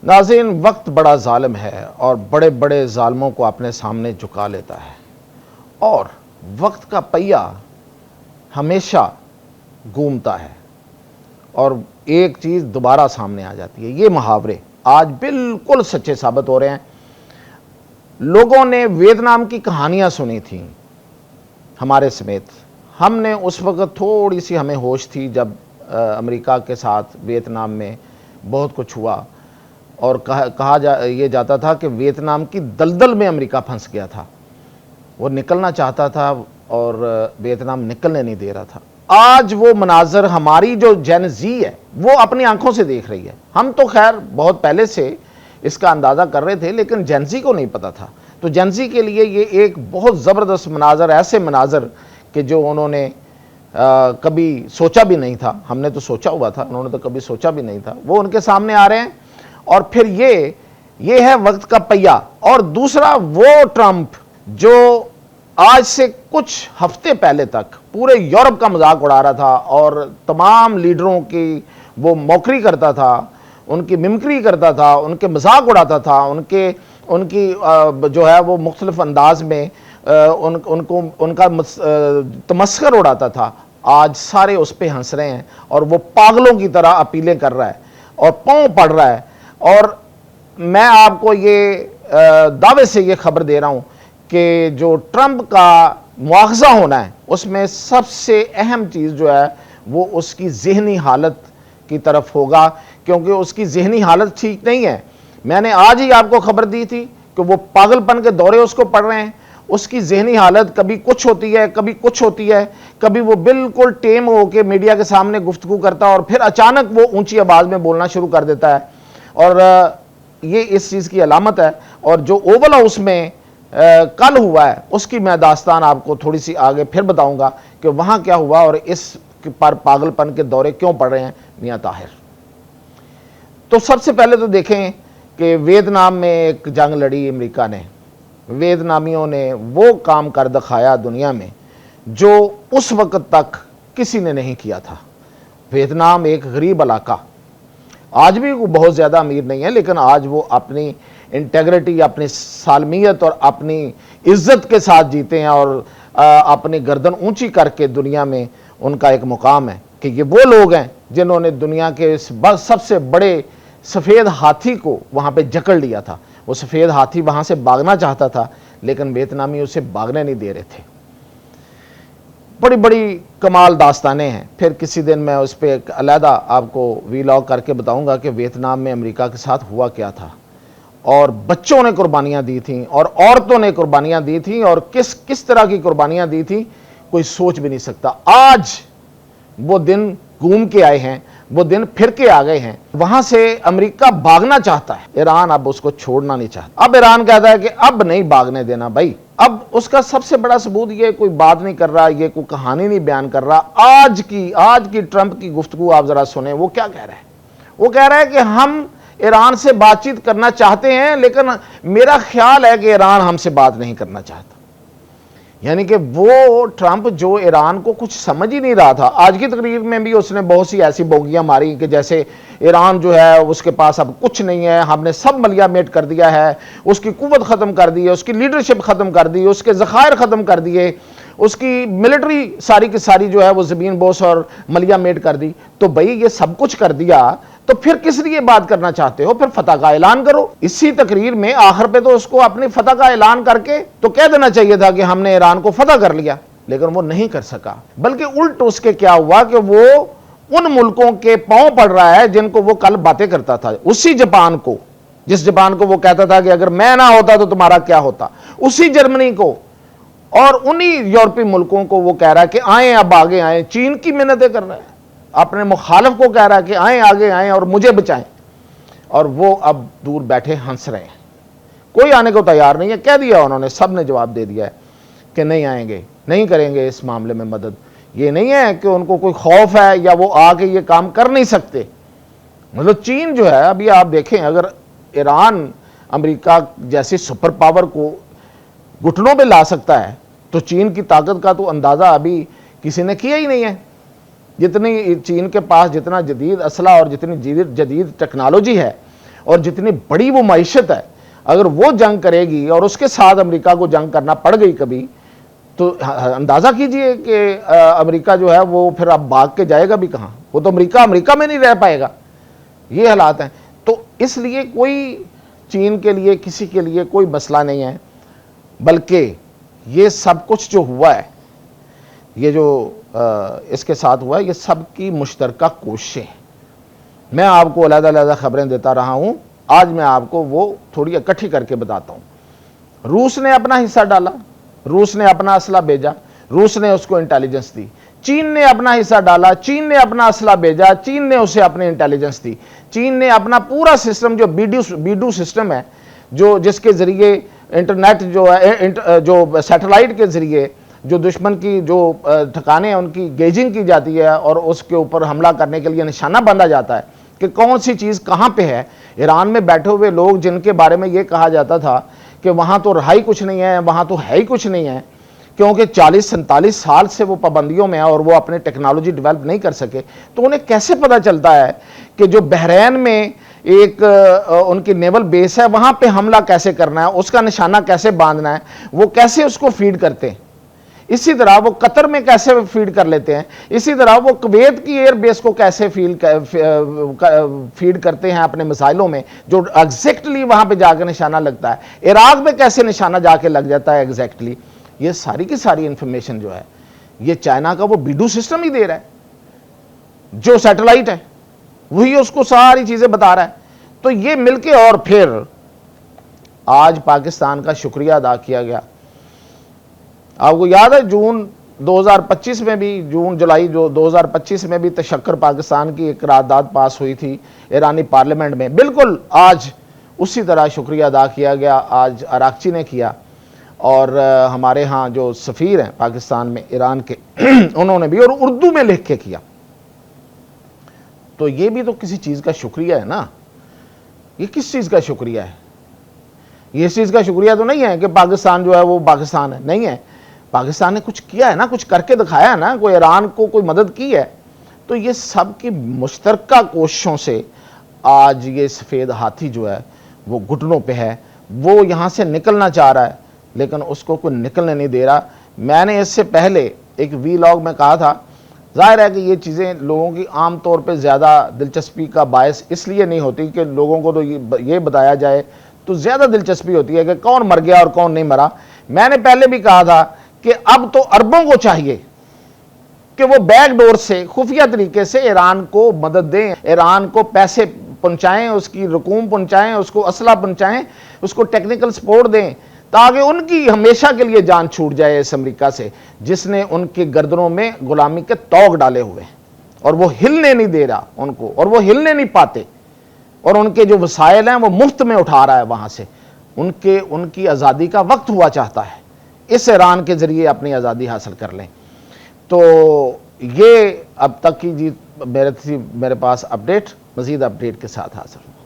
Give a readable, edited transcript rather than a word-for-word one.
नाज़रीन, वक्त बड़ा ज़ालिम है और बड़े बड़े ज़ालिमों को अपने सामने झुका लेता है और वक्त का पहिया हमेशा घूमता है और एक चीज़ दोबारा सामने आ जाती है। ये मुहावरे आज बिल्कुल सच्चे साबित हो रहे हैं। लोगों ने वियतनाम की कहानियाँ सुनी थी हमारे समेत। हमने उस वक़्त थोड़ी सी हमें होश थी जब अमेरिका के साथ वियतनाम में बहुत कुछ हुआ और ये जाता था कि वियतनाम की दलदल में अमेरिका फंस गया था। वो निकलना चाहता था और वियतनाम निकलने नहीं दे रहा था। आज वो मनाजर हमारी जो जेन ज़ी है वो अपनी आंखों से देख रही है। हम तो खैर बहुत पहले से इसका अंदाज़ा कर रहे थे, लेकिन जेन ज़ी को नहीं पता था। तो जेन ज़ी के लिए ये एक बहुत ज़बरदस्त मनाजर, ऐसे मनाजर कि जो उन्होंने कभी सोचा भी नहीं था। हमने तो सोचा हुआ था, उन्होंने तो कभी सोचा भी नहीं था। वो उनके सामने आ रहे हैं और फिर ये है वक्त का पहिया। और दूसरा वो ट्रंप जो आज से कुछ हफ्ते पहले तक पूरे यूरोप का मजाक उड़ा रहा था और तमाम लीडरों की वो मौकरी करता था, उनकी मिमिक्री करता था, उनके मजाक उड़ाता था, उनकी जो है वो मुख्तलिफ अंदाज में उनका तमस्खर उड़ाता था। आज सारे उस पर हंस रहे हैं और वो पागलों की तरह अपीलें कर रहा है और पाँव पड़ रहा है। और मैं आपको ये दावे से ये खबर दे रहा हूँ कि जो ट्रंप का मुआवजा होना है उसमें सबसे अहम चीज़ जो है वो उसकी ज़हनी हालत की तरफ होगा, क्योंकि उसकी ज़हनी हालत ठीक नहीं है। मैंने आज ही आपको खबर दी थी कि वो पागलपन के दौरे उसको पड़ रहे हैं। उसकी ज़हनी हालत कभी कुछ होती है, कभी कुछ होती है, कभी वो बिल्कुल टेम होकर मीडिया के सामने गुफ्तगू करता है और फिर अचानक वो ऊंची आवाज़ में बोलना शुरू कर देता है। और ये इस चीज़ की अलामत है। और जो ओवल हाउस में कल हुआ है उसकी मैं दास्तान आपको थोड़ी सी आगे फिर बताऊंगा कि वहाँ क्या हुआ और इस पर पागलपन के दौरे क्यों पड़ रहे हैं मियाँ ताहिर। तो सबसे पहले तो देखें कि वियतनाम में एक जंग लड़ी अमेरिका ने। वियतनामियों ने वो काम कर दिखाया दुनिया में जो उस वक़्त तक किसी ने नहीं किया था। वियतनाम एक गरीब इलाका, आज भी वो बहुत ज़्यादा अमीर नहीं है, लेकिन आज वो अपनी इंटेग्रिटी, अपनी सालमियत और अपनी इज्जत के साथ जीते हैं और अपनी गर्दन ऊंची करके दुनिया में उनका एक मुकाम है कि ये वो लोग हैं जिन्होंने दुनिया के सबसे बड़े सफ़ेद हाथी को वहाँ पे जकड़ लिया था। वो सफ़ेद हाथी वहाँ से भागना चाहता था, लेकिन वियतनामी उसे भागने नहीं दे रहे थे। बड़ी बड़ी कमाल दास्तानें हैं। फिर किसी दिन मैं उस पर एक अलहदा आपको वीलॉग करके बताऊंगा कि वियतनाम में अमेरिका के साथ हुआ क्या था और बच्चों ने कुर्बानियाँ दी थी और औरतों ने कुर्बानियाँ दी थी और किस किस तरह की कुर्बानियाँ दी थी कोई सोच भी नहीं सकता। आज वो दिन घूम के आए हैं, वो दिन फिर के आ गए हैं। वहां से अमेरिका भागना चाहता है, ईरान अब उसको छोड़ना नहीं चाहता। अब ईरान कहता है कि अब नहीं भागने देना भाई। अब उसका सबसे बड़ा सबूत ये कोई बात नहीं कर रहा, ये कोई कहानी नहीं बयान कर रहा। आज की ट्रंप की गुफ्तगू आप जरा सुने, वो क्या कह रहा है। वो कह रहा है कि हम ईरान से बातचीत करना चाहते हैं, लेकिन मेरा ख्याल है कि ईरान हमसे बात नहीं करना चाहता। यानी कि वो ट्रंप जो ईरान को कुछ समझ ही नहीं रहा था। आज की तकरीर में भी उसने बहुत सी ऐसी बोगियां मारी कि जैसे ईरान जो है उसके पास अब कुछ नहीं है, हमने सब मलियामेट कर दिया है, उसकी कुव्वत ख़त्म कर दी है, उसकी लीडरशिप ख़त्म कर दी, उसके ज़खायर ख़त्म कर दिए, उसकी मिलिट्री सारी की सारी जो है वो ज़मीन बोस और मलियामेट कर दी। तो भाई ये सब कुछ कर दिया तो फिर किस लिए बात करना चाहते हो, फिर फतह का ऐलान करो। इसी तकरीर में आखिर पे तो उसको अपनी फतह का ऐलान करके तो कह देना चाहिए था कि हमने ईरान को फतह कर लिया, लेकिन वो नहीं कर सका। बल्कि उल्ट उसके क्या हुआ कि वो उन मुल्कों के पांव पड़ रहा है जिनको वो कल बातें करता था। उसी जापान को, जिस जापान को वो कहता था कि अगर मैं ना होता तो तुम्हारा क्या होता, उसी जर्मनी को और उन्हीं यूरोपीय मुल्कों को वो कह रहा है कि आए, अब आगे आए। चीन की मिन्नतें कर रहा है, अपने मुखालिफ को कह रहा है कि आए, आगे आए और मुझे बचाएं। और वो अब दूर बैठे हंस रहे हैं, कोई आने को तैयार नहीं है। कह दिया उन्होंने, सब ने जवाब दे दिया है कि नहीं आएंगे, नहीं करेंगे इस मामले में मदद। ये नहीं है कि उनको कोई खौफ है या वो आके ये काम कर नहीं सकते। मतलब चीन जो है, अभी आप देखें, अगर ईरान अमेरिका जैसी सुपर पावर को घुटनों पे ला सकता है तो चीन की ताकत का तो अंदाज़ा अभी किसी ने किया ही नहीं है। जितनी चीन के पास जितना जदीद असला और जितनी जदीद टेक्नोलॉजी है और जितनी बड़ी वो मईशत है, अगर वो जंग करेगी और उसके साथ अमेरिका को जंग करना पड़ गई कभी, तो अंदाज़ा कीजिए कि अमेरिका जो है वो फिर अब भाग के जाएगा भी कहाँ। वो तो अमेरिका में नहीं रह पाएगा। ये हालात हैं। तो इसलिए कोई चीन के लिए, किसी के लिए कोई मसला नहीं है, बल्कि ये सब कुछ जो हुआ है, ये जो इसके साथ हुआ है, ये सब की मुश्तरका कोशिशें। मैं आपको अलग-अलग खबरें देता रहा हूं, आज मैं आपको वो थोड़ी इकट्ठी करके बताता हूं। रूस ने अपना हिस्सा डाला, रूस ने अपना असला भेजा, रूस ने उसको इंटेलिजेंस दी। चीन ने अपना हिस्सा डाला, चीन ने अपना असला भेजा, चीन ने उसे अपनी इंटेलिजेंस दी। चीन ने अपना पूरा सिस्टम, जो बीडू सिस्टम है, जो जिसके जरिए इंटरनेट जो है, जो सैटेलाइट के जरिए जो दुश्मन की जो ठिकाने हैं उनकी गेजिंग की जाती है और उसके ऊपर हमला करने के लिए निशाना बांधा जाता है कि कौन सी चीज़ कहाँ पे है। ईरान में बैठे हुए लोग जिनके बारे में ये कहा जाता था कि वहाँ तो रहा ही कुछ नहीं है, वहाँ तो है ही कुछ नहीं है, क्योंकि 40-47 साल से वो पाबंदियों में है और वो अपने टेक्नोलॉजी डेवलप नहीं कर सके, तो उन्हें कैसे पता चलता है कि जो बहरीन में एक उनकी नेवल बेस है, वहाँ पे हमला कैसे करना है, उसका निशाना कैसे बांधना है, वो कैसे उसको फीड करते हैं। इसी तरह वो कतर में कैसे फीड कर लेते हैं, इसी तरह वो कुवैत की एयर बेस को कैसे फीड करते हैं अपने मिसाइलों में, जो एग्जैक्टली वहां पे जाकर निशाना लगता है। इराक में कैसे निशाना जाके लग जाता है एग्जैक्टली। ये सारी की सारी इंफॉर्मेशन जो है, ये चाइना का वो बीडू सिस्टम ही दे रहा है, जो सैटेलाइट है वही उसको सारी चीजें बता रहा है। तो ये मिलके और फिर आज पाकिस्तान का शुक्रिया अदा किया गया। आपको याद है जून 2025 में भी, जून जुलाई जो 2025 में भी तशक्कर पाकिस्तान की एक करारदाद पास हुई थी ईरानी पार्लियामेंट में। बिल्कुल आज उसी तरह शुक्रिया अदा किया गया, आज अराक्ची ने किया, और हमारे यहाँ जो सफ़ीर हैं पाकिस्तान में ईरान के उन्होंने भी, और उर्दू में लिख के किया। तो ये भी तो किसी चीज़ का शुक्रिया है ना। ये किस चीज़ का शुक्रिया है? ये इस चीज़ का शुक्रिया तो नहीं है कि पाकिस्तान जो है वो पाकिस्तान है, नहीं है। पाकिस्तान ने कुछ किया है ना, कुछ करके दिखाया है ना, कोई ईरान को कोई मदद की है। तो ये सब की मुश्तरका कोशिशों से आज ये सफ़ेद हाथी जो है वो घुटनों पे है। वो यहाँ से निकलना चाह रहा है लेकिन उसको कोई निकलने नहीं दे रहा। मैंने इससे पहले एक वीलॉग में कहा था, जाहिर है कि ये चीज़ें लोगों की आम तौर पे ज़्यादा दिलचस्पी का बायस इसलिए नहीं होती कि लोगों को तो ये बताया जाए तो ज़्यादा दिलचस्पी होती है कि कौन मर गया और कौन नहीं मरा। मैंने पहले भी कहा था कि अब तो अरबों को चाहिए कि वो बैकडोर से, खुफिया तरीके से ईरान को मदद दें, ईरान को पैसे पहुंचाएं, उसकी रकूम पहुंचाएं, उसको असला पहुंचाएं, उसको टेक्निकल सपोर्ट दें, ताकि उनकी हमेशा के लिए जान छूट जाए इस अमेरिका से, जिसने उनके गर्दनों में गुलामी के तौग डाले हुए और वो हिलने नहीं दे रहा उनको, और वो हिलने नहीं पाते, और उनके जो वसाइल हैं वो मुफ्त में उठा रहा है वहां से। उनकी आज़ादी का वक्त हुआ चाहता है, इस ईरान के जरिए अपनी आज़ादी हासिल कर लें। तो ये अब तक की जी मेरे पास अपडेट, मज़ीद अपडेट के साथ हासिल।